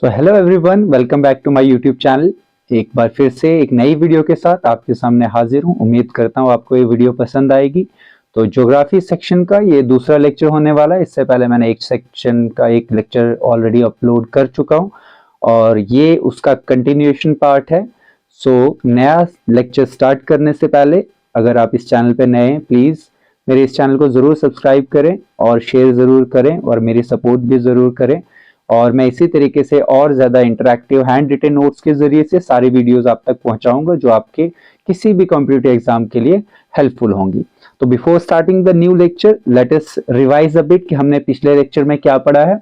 तो hello everyone, welcome back to my YouTube channel. एक बार फिर से एक नई वीडियो के साथ आपके सामने हाजिर हूं। उम्मीद करता हूं आपको ये वीडियो पसंद आएगी। तो ज्योग्राफी सेक्शन का ये दूसरा लेक्चर होने वाला है। इससे पहले मैंने एक सेक्शन का एक लेक्चर ऑलरेडी अपलोड कर चुका हूं और ये उसका कंटिन्यूएशन पार्ट है। सो नया लेक्चर स्टार्ट करने से पहले अगर आप इस चैनल पर नए हैं, प्लीज़ मेरे इस चैनल को ज़रूर सब्सक्राइब करें और शेयर ज़रूर करें और मेरी सपोर्ट भी ज़रूर करें। और मैं इसी तरीके से और ज़्यादा इंटरैक्टिव हैंड रिटन नोट्स के ज़रिए से सारी वीडियोस आप तक पहुंचाऊंगा जो आपके किसी भी कॉम्पिटिटिव एग्जाम के लिए हेल्पफुल होंगी। तो before starting the new lecture let us revise a bit कि हमने पिछले लेक्चर में क्या पढ़ा है।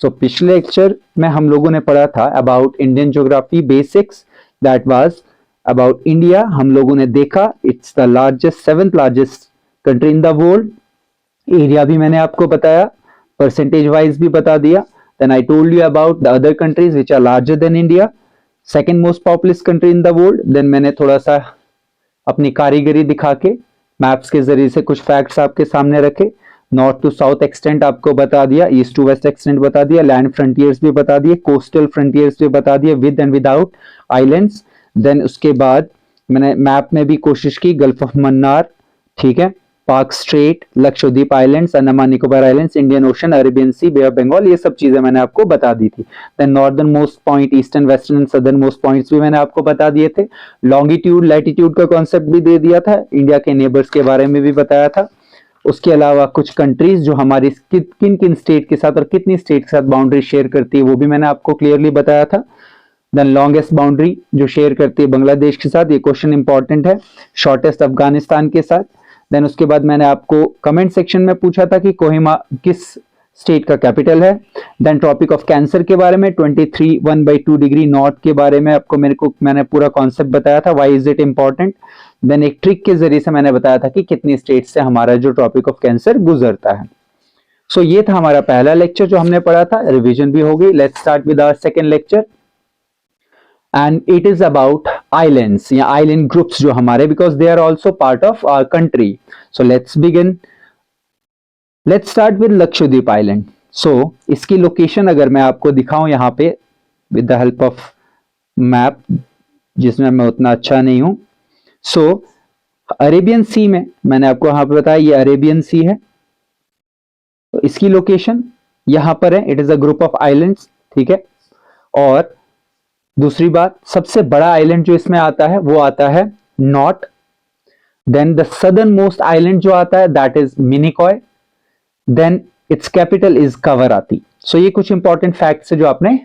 सो पिछले लेक्चर में हम लोगों ने पढ़ा था about Indian geography basics, that was about India. हम लोगों ने देखा it's the largest, 7th largest country in the world. Area भी मैंने आपको बताया, परसेंटेज वाइज भी बता दिया। Then I told you about the other countries which are larger than India, second most populous country in the world. Then मैंने थोड़ा सा अपनी कारीगरी दिखा के मैप्स के जरिए से कुछ फैक्ट्स आपके सामने रखे। नॉर्थ टू साउथ एक्सटेंट आपको बता दिया, ईस्ट टू वेस्ट एक्सटेंट बता दिया, लैंड फ्रंटियर्स भी बता दिए, कोस्टल फ्रंटियर्स भी बता दिए with and without islands. Then उसके बाद मैंने मैप में भी कोशिश की गल्फ ऑफ मन्नार, ठीक है, Palk Strait, Lakshadweep islands, Andaman Nicobar islands, Indian Ocean, Arabian Sea, Bay of Bengal, ये सब चीजें मैंने आपको बता दी थी। Then northern most point, eastern, western and southern most points भी मैंने आपको बता दिए थे। लॉन्गिट्यूड, लैटिट्यूड का कॉन्सेप्ट भी दे दिया था, इंडिया के नेबर्स के बारे में भी बताया था। उसके अलावा कुछ कंट्रीज जो हमारी किन किन स्टेट के साथ और कितनी स्टेट के साथ बाउंड्री शेयर करती है वो भी मैंने आपको क्लियरली बताया था। देन लॉन्गेस्ट बाउंड्री जो शेयर करती है बांग्लादेश के साथ, ये क्वेश्चन इंपॉर्टेंट है। शॉर्टेस्ट अफगानिस्तान के साथ। देन उसके बाद मैंने आपको कमेंट सेक्शन में पूछा था कि कोहिमा किस स्टेट का कैपिटल है। देन ट्रॉपिक ऑफ कैंसर के बारे में 23 1/2 डिग्री नॉर्थ के बारे में आपको मैंने पूरा कॉन्सेप्ट बताया था, why is it important. Then एक ट्रिक के जरिए से मैंने बताया था कि कितनी स्टेट से हमारा जो ट्रॉपिक ऑफ कैंसर गुजरता है। सो ये था हमारा पहला लेक्चर जो हमने पढ़ा था, रिविजन भी हो गई। Let's start with our second lecture and it is about islands या island groups जो हमारे, because they are also part of our country. So let's begin. Let's start with Lakshadweep Island. So इसकी location अगर मैं आपको दिखाऊं यहाँ पे with the help of map, जिसमें मैं उतना अच्छा नहीं हूं। So अरेबियन सी में मैंने आपको यहाँ पे बताया ये अरेबियन सी है, तो इसकी लोकेशन यहाँ पर है। It is a group of islands, ठीक है। और दूसरी बात, सबसे बड़ा आइलैंड जो इसमें आता है वो आता है नॉट। Then the southern most island जो आता है that is Minicoy. Then its capital is Kavaratti. So ये कुछ इंपॉर्टेंट फैक्ट्स है जो आपने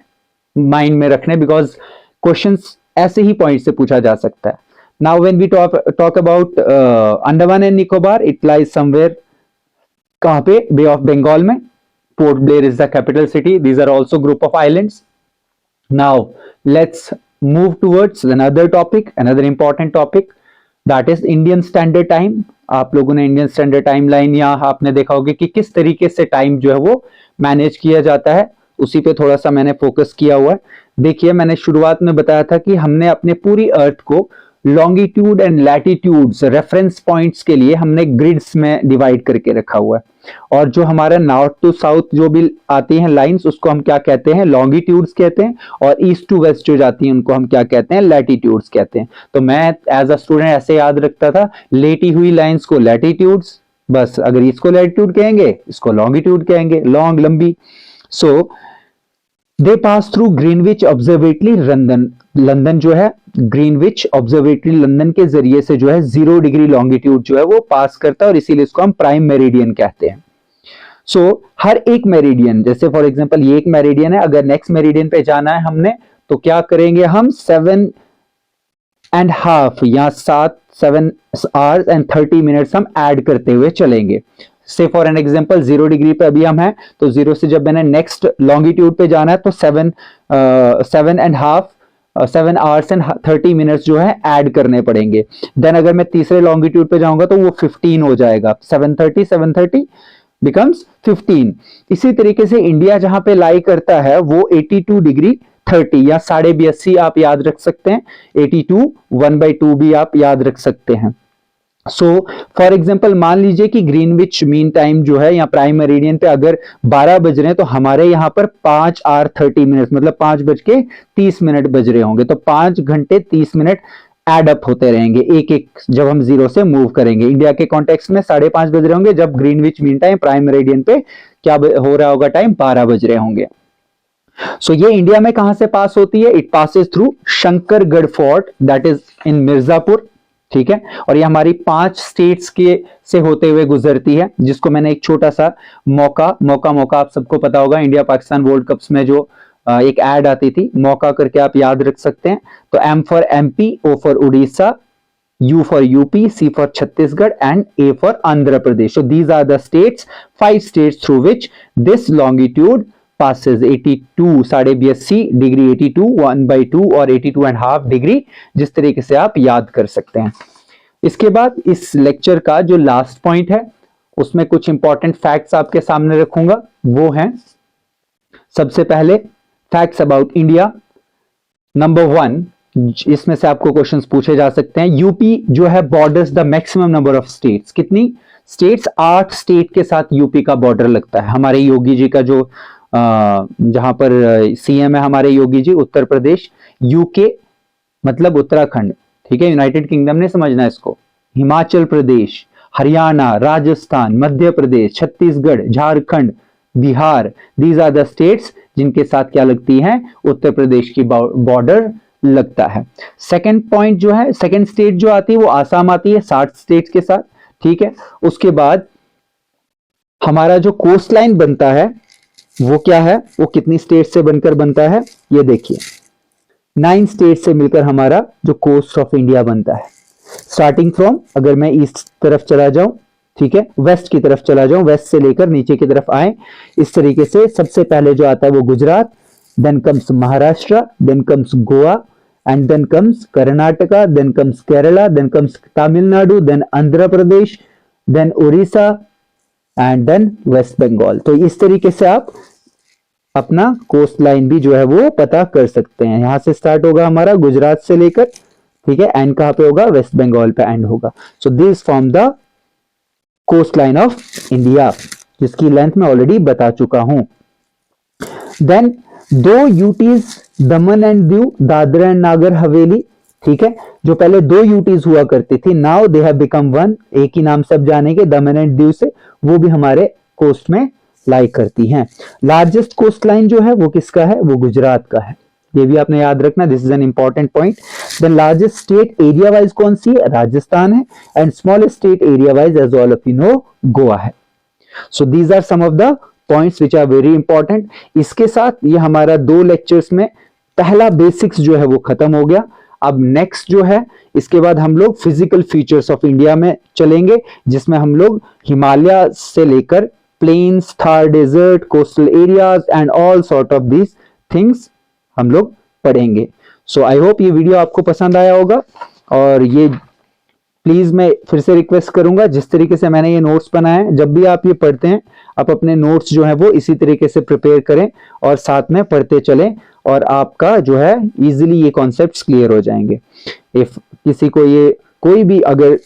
माइंड में रखने, बिकॉज क्वेश्चंस ऐसे ही पॉइंट से पूछा जा सकता है। Now when we talk about Andaman and Nicobar, it lies somewhere कहां पे, बे ऑफ बंगाल में। Port Blair is the capital city. These are also group of islands. Now let's move towards another topic, another important topic, that is Indian Standard Time. आप लोगों ने Indian standard time line या आपने देखा होगा कि किस तरीके से टाइम जो है वो मैनेज किया जाता है, उसी पे थोड़ा सा मैंने फोकस किया हुआ है। देखिए मैंने शुरुआत में बताया था कि हमने अपने पूरी अर्थ को longitude and latitudes reference points के लिए हमने ग्रिड्स में डिवाइड करके रखा हुआ है, और जो हमारा नॉर्थ टू साउथ जो भी आती हैं लाइंस उसको हम क्या कहते हैं, लॉन्गिट्यूड्स कहते हैं, और ईस्ट टू वेस्ट जो जाती हैं उनको हम क्या कहते हैं, लैटिट्यूड्स कहते हैं। तो मैं एज अ स्टूडेंट ऐसे याद रखता था, लेटी हुई लाइंस को लैटिट्यूड्स, बस अगर इसको लैटिट्यूड कहेंगे इसको लॉन्गिट्यूड कहेंगे, लॉन्ग लंबी। So they pass through Greenwich observatory London. London जो है ग्रीनविच ऑब्जर्वेटरी लंदन के जरिए से जो है 0 डिग्री लॉन्गिट्यूड जो है वो पास करता है, और इसीलिए इसको हम प्राइम मेरिडियन कहते हैं। सो हर एक मेरिडियन, जैसे फॉर एग्जांपल ये एक मेरिडियन है, अगर नेक्स्ट मेरिडियन पे जाना है हमने तो क्या करेंगे, हम 7.5 या 7 hours and 30 minutes हम ऐड करते हुए चलेंगे। से फॉर एन एग्जांपल 0 डिग्री पे अभी हम हैं, तो 0 से जब मैंने नेक्स्ट लॉन्गिट्यूड पे जाना है तो 7 hours and 30 minutes जो है ऐड करने पड़ेंगे। देन अगर मैं तीसरे लॉन्गिट्यूड पे जाऊंगा तो वो 15 हो जाएगा, 730 becomes 15। इसी तरीके से इंडिया जहां पे लाई करता है वो 82 डिग्री 30 या 82.5 आप याद रख सकते हैं, 82 1/2 भी आप याद रख सकते हैं। सो फॉर एग्जाम्पल मान लीजिए कि ग्रीनविच मीन टाइम जो है या प्राइम मेरिडियन पे अगर 12 बज रहे हैं, तो हमारे यहाँ पर 5:30 मतलब 5:30 बज रहे होंगे, तो 5 घंटे 30 मिनट एड अप होते रहेंगे एक एक, जब हम जीरो से मूव करेंगे। इंडिया के कॉन्टेक्स्ट में 5:30 बज रहे होंगे, जब Greenwich mean time prime meridian पे क्या हो रहा होगा, टाइम 12 बज रहे होंगे। सो ये इंडिया में कहां से पास होती है? It passes through Shankargarh fort, that is in Mirzapur, ठीक है। और ये हमारी 5 स्टेट्स के से होते हुए गुजरती है, जिसको मैंने एक छोटा सा मौका आप सबको पता होगा, इंडिया पाकिस्तान वर्ल्ड कप्स में जो एक एड आती थी, मौका करके आप याद रख सकते हैं। तो M for MP, O for Orissa, U for UP, C for Chhattisgarh, and A for Andhra Pradesh. So these are the states, 5 states through which this longitude passes 82 82.5 degree 82 1/2 और 82.5 डिग्री, जिस तरीके से आप याद कर सकते हैं। इसके बाद इस लेक्चर का जो लास्ट पॉइंट है, उसमें कुछ इंपॉर्टेंट फैक्ट्स आपके सामने रखूंगा। वो हैं, सबसे पहले फैक्ट्स अबाउट इंडिया। नंबर 1, इसमें से आपको क्वेश्चंस पूछे जा सकते हैं। यूपी जो है borders the maximum number of states. कितनी स्टेट्स? 8 स्टेट के साथ यूपी का बॉर्डर लगता है। हमारे योगी जी का जो जहां पर सीएम है हमारे योगी जी, उत्तर प्रदेश, यूके मतलब उत्तराखंड, ठीक है, यूनाइटेड किंगडम ने समझना इसको, Himachal Pradesh, Haryana, Rajasthan, Madhya Pradesh, Chhattisgarh, Jharkhand, Bihar, these are the states जिनके साथ क्या लगती है? उत्तर प्रदेश की बॉर्डर लगता है। सेकंड पॉइंट जो है, सेकंड स्टेट जो आती है वो आसाम आती है 60 स्टेट्स के साथ, ठीक है। उसके बाद हमारा जो कोस्ट लाइन बनता है वो क्या है? वो कितनी स्टेट से बनकर बनता है? ये देखिए, 9 स्टेट से मिलकर हमारा जो कोस्ट ऑफ इंडिया बनता है। स्टार्टिंग फ्रॉम, अगर मैं ईस्ट तरफ चला जाऊं, ठीक है, वेस्ट की तरफ चला जाऊं, वेस्ट से लेकर नीचे की तरफ आए, इस तरीके से सबसे पहले जो आता है वो Gujarat, then comes Maharashtra, then comes Goa, and then comes Karnataka, then comes Kerala, then comes Tamil Nadu, then Andhra Pradesh, then Orissa, and then West Bengal। तो इस तरीके से आप अपना कोस्ट लाइन भी जो है वो पता कर सकते हैं। यहां से स्टार्ट होगा हमारा गुजरात से लेकर, ठीक है, एंड कहां पे होगा? वेस्ट बंगाल पे एंड होगा। So this form the coast line of India, जिसकी लेंथ मैं ऑलरेडी बता चुका हूं। Then 2 UTs, Daman and Diu, Dadra and Nagar Haveli, ठीक है, जो पहले 2 यूटीज हुआ करती थी, नाउ दे हैव बिकम 1, एक ही नाम सब जानेंगे, दमन एंड दीव से, वो भी हमारे कोस्ट में लाई करती हैं। लार्जेस्ट कोस्ट लाइन जो है वो किसका है? वो गुजरात का है, ये भी आपने याद रखना, this is an important point. Then largest state area wise कौन सी है? राजस्थान है। And smallest state area wise, as all of you know, Goa है। So these are some of the points which are very important. इसके साथ ये हमारा 2 lectures में पहला बेसिक्स जो है वो खत्म हो गया। अब नेक्स्ट जो है, इसके बाद हम लोग फिजिकल फीचर्स ऑफ इंडिया में चलेंगे, जिसमें हम लोग हिमालय से लेकर plains, Thar desert, coastal areas and all sort of these things हम लोग पढ़ेंगे। सो आई होप ये वीडियो आपको पसंद आया होगा, और ये प्लीज मैं फिर से रिक्वेस्ट करूंगा, जिस तरीके से मैंने ये नोट्स बनाए, जब भी आप ये पढ़ते हैं, आप अपने नोट्स जो है वो इसी तरीके से प्रिपेयर करें और साथ में पढ़ते चलें, और आपका जो है इजीली ये कॉन्सेप्ट्स क्लियर हो जाएंगे। इफ किसी को ये कोई भी अगर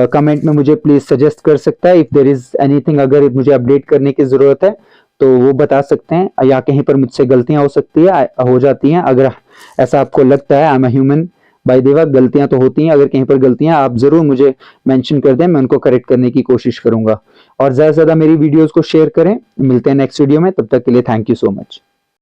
कमेंट में मुझे प्लीज सजेस्ट कर सकता है, इफ देयर इज एनीथिंग, अगर मुझे अपडेट करने की जरूरत है तो वो बता सकते हैं, या कहीं पर मुझसे गलतियां हो जाती हैं, अगर ऐसा आपको लगता है, I am a human by the way, गलतियां तो होती हैं, अगर कहीं पर गलतियां आप जरूर मुझे मेंशन कर दें, मैं उनको करेक्ट करने की कोशिश करूंगा। और ज्यादा से ज्यादा मेरी वीडियोस को शेयर करें। मिलते हैं नेक्स्ट वीडियो में, तब तक के लिए थैंक यू सो मच।